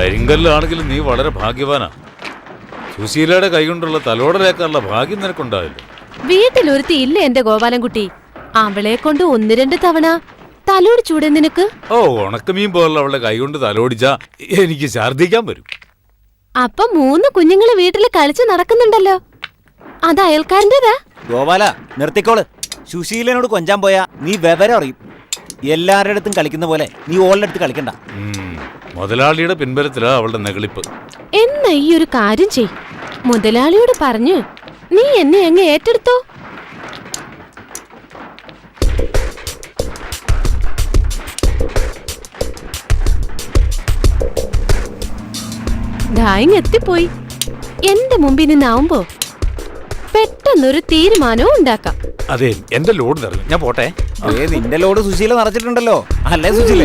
കരിങ്കല്ലാണെങ്കിലും നീ വളരെ ഭാഗ്യവാനാ. സുശീലയുടെ കൈകൊണ്ടുള്ള തലോടലേക്കാനുള്ള ഭാഗ്യം നിനക്കുണ്ടാവില്ല. വീട്ടിലൊരുത്തി ഇല്ല എന്റെ ഗോപാലൻകുട്ടി. അവളെ കൊണ്ട് 1-2 തവണ തലോടിച്ചൂടെ നിനക്ക്? ഓ, ഉണക്കമീൻ പോലുള്ള അവളുടെ കൈകൊണ്ട് തലോടിച്ചാ എനിക്ക് ഛർദ്ദിക്കാൻ വരും. അപ്പൊ 3 കുഞ്ഞുങ്ങള് വീട്ടില് കളിച്ച് നടക്കുന്നുണ്ടല്ലോ, അത് അയൽക്കാരൻ്റെതാ? ഗോപാല നിർത്തിക്കോള്. സുശീലനോട് കൊഞ്ചാൻ പോയാ നീ വിവരം അറിയും. എല്ലാവരുടെ അടുത്തും കളിക്കുന്ന പോലെ നീ ഓളുടെ അടുത്ത് കളിക്കണ്ട. മുതലാളിയുടെ പിൻബലത്തിലാ അവളുടെ നെകളിപ്പ്. എന്നാ ഈ ഒരു കാര്യം ചെയ്, മുതലാളിയോട് പറഞ്ഞു നീ എന്നെ അങ്ങ് ഏറ്റെടുത്തോ. ഡായിങ് എത്തിപ്പോയി. എന്റെ മുമ്പിൽ നിന്നാവുമ്പോ പെട്ടെന്നൊരു തീരുമാനവും ഉണ്ടാക്കാം. അതെ, എന്റെ ലോഡ് നിറഞ്ഞു, ഞാൻ പോട്ടെ. നിന്റെ ലോഡ് സുശീല നിറച്ചിട്ടുണ്ടല്ലോ, അല്ലേ സുശീല?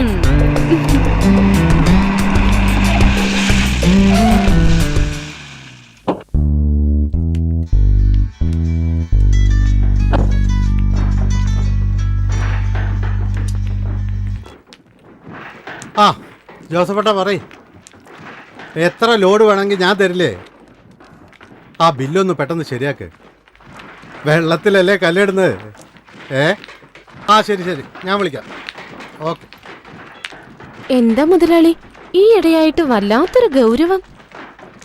ആ ജോസഫേട്ടാ, പറയ്, എത്ര ലോഡ് വേണമെങ്കിൽ ഞാൻ തരില്ലേ? ആ ബില്ലൊന്ന് പെട്ടെന്ന് ശരിയാക്ക്. വെള്ളത്തിലല്ലേ കല്ലിടുന്നത്? ആ ശരി ശരി, ഞാൻ വിളിക്കാം. ഓക്കെ. എന്താ മുതലാളി ഈ ഇടയായിട്ട് വല്ലാത്തൊരു ഗൗരവം?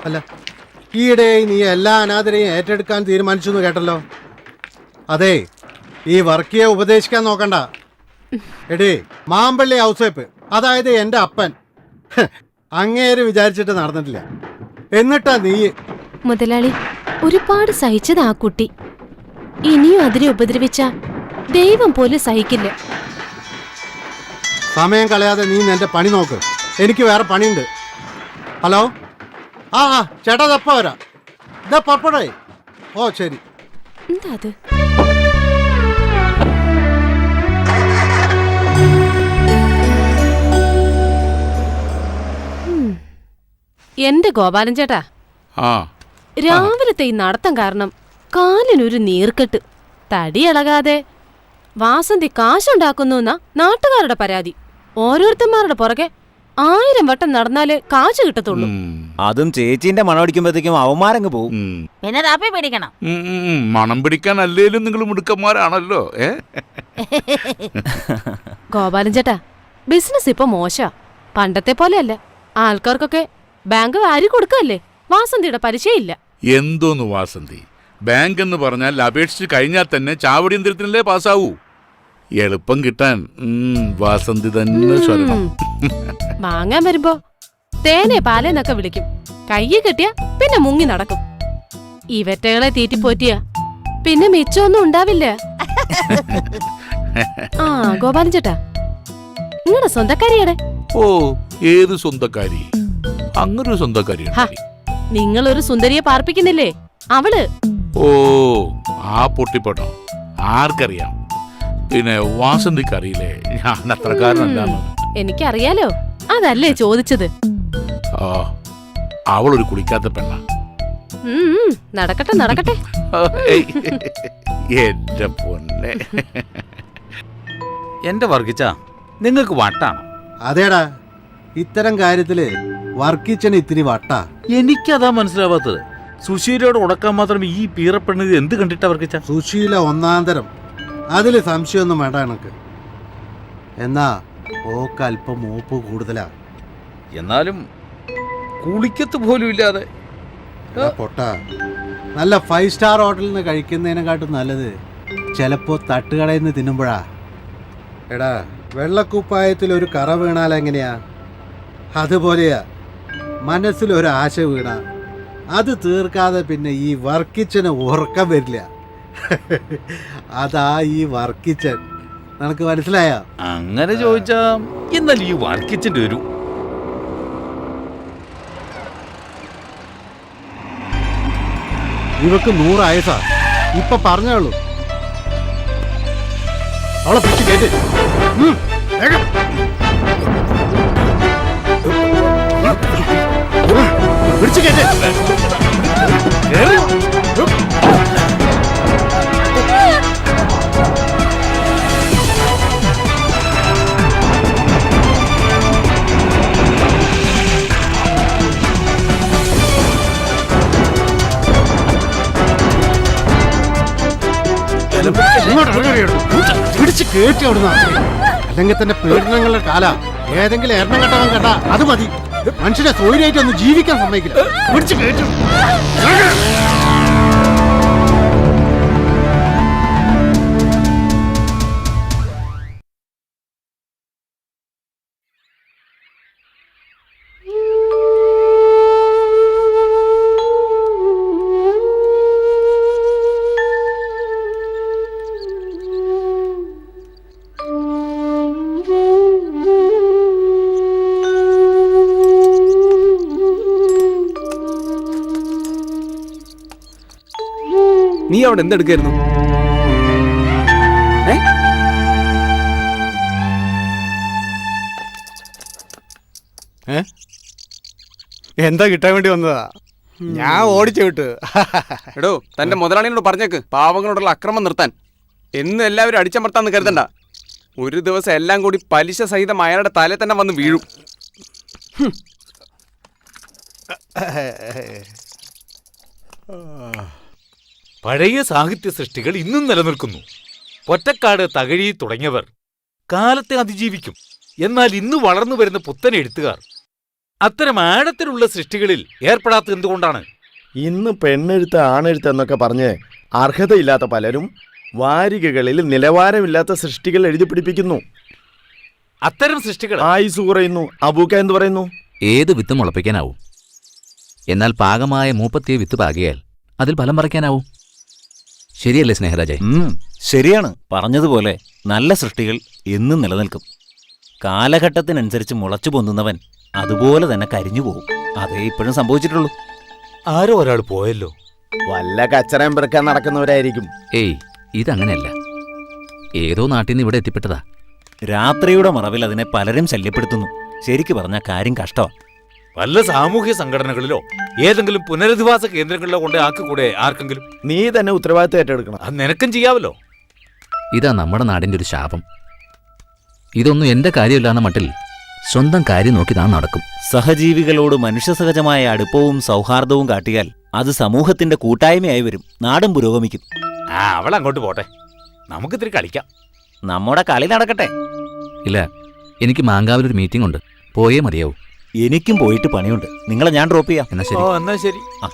അല്ല, ഈയിടെയായി നീ എല്ലാ അനാഥരെയും ഏറ്റെടുക്കാൻ തീരുമാനിച്ചു എന്ന് കേട്ടല്ലോ. അതെ, ഈ വർക്കിയെ ഉപദേശിക്കാൻ നോക്കണ്ട. എടേ, മാമ്പള്ളി ഔസേപ്പ്, അതായത് എൻ്റെ അപ്പൻ, അങ്ങേര് വിചാരിച്ചിട്ട് നടന്നിട്ടില്ല. എന്നിട്ടാ നീ. മുതലാളി, ഒരുപാട് സഹിച്ചത് ആ കുട്ടി. ഇനിയും അതിനെ ഉപദ്രവിച്ച ദൈവം പോലും സഹിക്കില്ല. സമയം കളയാതെ നീ നിന്റെ പണി നോക്ക്, എനിക്ക് വേറെ പണിയുണ്ട്. ഹലോ, ആ ചേട്ടാ, തപ്പ വരാം. ഇതാ പപ്പടേ. ഓ ശരി. എന്താ അത്? എന്റെ ഗോപാലൻ ചേട്ടാ, രാവിലത്തെ ഈ നടത്തം കാരണം കാലിനൊരു നീർക്കെട്ട്. തടി ഇളകാതെ വാസന്തി കാശുണ്ടാക്കുന്നു എന്നാ നാട്ടുകാരുടെ പരാതി. ഓരോരുത്തന്മാരുടെ പുറകെ 1000 വട്ടം നടന്നാലേ കാശ് കിട്ടത്തുള്ളൂ. അതും ചേച്ചീന്റെ മണം അടിക്കുമ്പോഴത്തേക്കും അവന്മാരങ്ങ് പോവും. പിന്നെ താപ്പി പിടിക്കണം. മണം പിടിക്കാൻ അല്ലേലും നിങ്ങൾ മിടുക്കന്മാരാണല്ലോ. ഗോപാലൻ ചേട്ടാ, ബിസിനസ് ഇപ്പൊ മോശ, പണ്ടത്തെ പോലെയല്ല. ആൾക്കാർക്കൊക്കെ ബാങ്ക് വാരി കൊടുക്കല്ലേ, വാസന്തിയുടെ പരിചയമില്ല. എന്തോന്ന് വാസന്തി, ബാങ്ക് എന്ന് പറഞ്ഞാൽ അപേക്ഷിച്ച് കഴിഞ്ഞാൽ തന്നെ ചാവടി യന്ത്രത്തിനല്ലേ പാസ്സാവൂ. എളുപ്പം കിട്ടാൻ വാസന്തി തന്നെ സ്വരണം. വാങ്ങാൻ വരുമ്പോ തേനെ പാലേന്നൊക്കെ വിളിക്കും. കയ്യിൽ കിട്ടിയ പിന്നെ മുങ്ങി നടക്കും. ഇവറ്റകളെ തീറ്റിപ്പോറ്റിയ പിന്നെ മിച്ചമൊന്നും ഉണ്ടാവില്ല. ആ ഗോപാലൻ ചേട്ടാ, നിങ്ങളുടെ സ്വന്തക്കാരിയുടെ? ഓ, ഏത് സ്വന്തക്കാരി? അങ്ങനൊരു സ്വന്തക്കാരി? നിങ്ങളൊരു സുന്ദരിയെ പാർപ്പിക്കുന്നില്ലേ, അവള്. ഓ, ആ പൊട്ടിപ്പൊട്ടോ, ആർക്കറിയാം. പിന്നെ വാസന്തിക്ക് അറിയില്ലേ ഞാൻ അത്രക്കാരനല്ലാന്ന്? എനിക്കറിയാലോ, അതല്ലേ ചോദിച്ചത്. ആ, അവളൊരു കുളിക്കാത്ത പെണ്ണ. നടക്കട്ടെ നടക്കട്ടെ. എന്റെ പൊന്നെ. എന്റെ വർഗിച്ച നിങ്ങൾക്ക് വട്ടാണോ? അതേടാ, ഇത്തരം കാര്യത്തില് വർക്കിച്ചന് ഇത്തിരി വട്ടാ. എനിക്കതാ മനസ്സിലാവാത്തത്. സുശീലയോട് ഉടക്കാൻ മാത്രം ഈ പീറപ്പെണ്ണത് എന്ത് കണ്ടിട്ടാ വർഗിച്ച? സുശീല ഒന്നാന്തരം, അതില് സംശയമൊന്നും വേണ്ട എനക്ക്. എന്നാ ഓക്ക് അല്പം മൂപ്പ് കൂടുതലാ. എന്നാലും കുളിക്കത്ത് പോലും ഇല്ലാതെ. പൊട്ട, നല്ല 5 സ്റ്റാർ ഹോട്ടലിൽ നിന്ന് കഴിക്കുന്നതിനെക്കാട്ടും നല്ലത് ചിലപ്പോ തട്ടുകടയിൽ നിന്ന് തിന്നുമ്പോഴാ. എടാ, വെള്ളക്കുപ്പായത്തിൽ ഒരു കറ വീണാൽ എങ്ങനെയാ, അതുപോലെയാ മനസ്സിലൊരു ആശ വീണ അത് തീർക്കാതെ പിന്നെ ഈ വർക്കിച്ചന് ഉറക്കം വരില്ല. അതാ ഈ വർക്കിച്ചൻ. നിനക്ക് മനസ്സിലായ? അങ്ങനെ ചോദിച്ചാ എന്നാൽ ഈ വർക്കിച്ചന്റെ ഒരു ഇവക്ക് 100 ആയസാ. ഇപ്പൊ പറഞ്ഞോളൂ, അവളെ പിടിച്ച് കേട്ട്. പിടിച്ച് കേട്ട്. കേട്ടി അവിടുന്ന് അല്ലെങ്കിൽ തന്നെ പീഡനങ്ങളുടെ കാല ഏതെങ്കിലും എണ്ണം കെട്ടവൻ കേട്ടാ അത് മതി. മനുഷ്യനെ സ്വൈര്യമായിട്ട് ഒന്ന് ജീവിക്കാൻ സമ്മതിക്കില്ല. പിടിച്ച് കേട്ടു. നീ അവിടെ എന്തെടുക്കായിരുന്നു? എന്താ കിട്ടാൻ വേണ്ടി വന്നതാ? ഞാൻ ഓടിച്ചു വിട്ടു. എടോ, തന്റെ മുതലാളിയോട് പറഞ്ഞേക്ക് പാവങ്ങളോടുള്ള അക്രമം നിർത്താൻ. എന്നും എല്ലാവരും അടിച്ചമർത്താന്ന് കരുതണ്ട. ഒരു ദിവസം എല്ലാം കൂടി പലിശ സഹിതം അയാളുടെ തലേ തന്നെ വന്ന് വീഴും. പഴയ സാഹിത്യ സൃഷ്ടികൾ ഇന്നും നിലനിൽക്കുന്നു. പൊറ്റക്കാട്, തകഴി തുടങ്ങിയവർ കാലത്തെ അതിജീവിക്കും. എന്നാൽ ഇന്ന് വളർന്നു വരുന്ന പുത്തൻ എഴുത്തുകാർ അത്തരം ആഴത്തിലുള്ള സൃഷ്ടികളിൽ ഏർപ്പെടാത്തത് എന്തുകൊണ്ടാണ്? ഇന്ന് പെണ്ണെഴുത്ത് ആണെഴുത്ത് എന്നൊക്കെ പറഞ്ഞ് അർഹതയില്ലാത്ത പലരും വാരികകളിൽ നിലവാരമില്ലാത്ത സൃഷ്ടികൾ എഴുതി പിടിപ്പിക്കുന്നു. അത്തരം സൃഷ്ടികൾ ആയുസ് കുറയുന്നു. അബൂക്ക എന്ത് പറയുന്നു? ഏത് വിത്ത് മുളപ്പിക്കാനാവും, എന്നാൽ പാകമായ മൂപ്പത്തിയ വിത്ത് പാകിയാൽ അതിൽ ഫലം പറിക്കാനാവും. ശരിയല്ലേ സ്നേഹരാജേ? ശരിയാണ്. പറഞ്ഞതുപോലെ നല്ല സൃഷ്ടികൾ എന്നും നിലനിൽക്കും. കാലഘട്ടത്തിനനുസരിച്ച് മുളച്ചു പൊന്തുന്നവൻ അതുപോലെ തന്നെ കരിഞ്ഞു പോകും. അതേ ഇപ്പോഴും സംഭവിച്ചിട്ടുള്ളൂ. ആരോ ഒരാൾ പോയല്ലോ. വല്ല കച്ചറയും പെറുക്കാൻ നടക്കുന്നവരായിരിക്കും. ഏയ്, ഇതങ്ങനെയല്ല. ഏതോ നാട്ടിൽ നിന്ന് ഇവിടെ എത്തിപ്പെട്ടതാ. രാത്രിയുടെ മറവിൽ അതിനെ പലരും ശല്യപ്പെടുത്തുന്നു. ശരിക്കു പറഞ്ഞ കാര്യം കഷ്ടമാണ്. വല്ല സാമൂഹ്യ സംഘടനകളിലോ ഏതെങ്കിലും പുനരധിവാസ കേന്ദ്രങ്ങളിലോ കൊണ്ട് ആക്കിക്കൂടെ ആർക്കെങ്കിലും? നീ തന്നെ ഉത്തരവാദിത്വം ഏറ്റെടുക്കണം. അത് നിനക്കും ചെയ്യാവല്ലോ. ഇതാ നമ്മുടെ നാടിൻ്റെ ഒരു ശാപം. ഇതൊന്നും എൻ്റെ കാര്യമില്ലാന്ന മട്ടിൽ സ്വന്തം കാര്യം നോക്കി താൻ നടക്കും. സഹജീവികളോട് മനുഷ്യസഹജമായ അടുപ്പവും സൗഹാർദ്ദവും കാട്ടിയാൽ അത് സമൂഹത്തിന്റെ കൂട്ടായ്മയായി വരും. നാടും പുരോഗമിക്കും. അവൾ അങ്ങോട്ട് പോട്ടെ, നമുക്കിത്തിരി കളിക്കാം. നമ്മുടെ കളി നടക്കട്ടെ. ഇല്ല, എനിക്ക് മാങ്കാവിലൊരു മീറ്റിംഗ് ഉണ്ട്, പോയേ മതിയാവും. എനിക്കും പോയിട്ട് പണിയുണ്ട്. നിങ്ങളെ ഞാൻ ഡ്രോപ്പ് ചെയ്യാം. എന്നാ ശരി. എന്നാ ശരി. ആ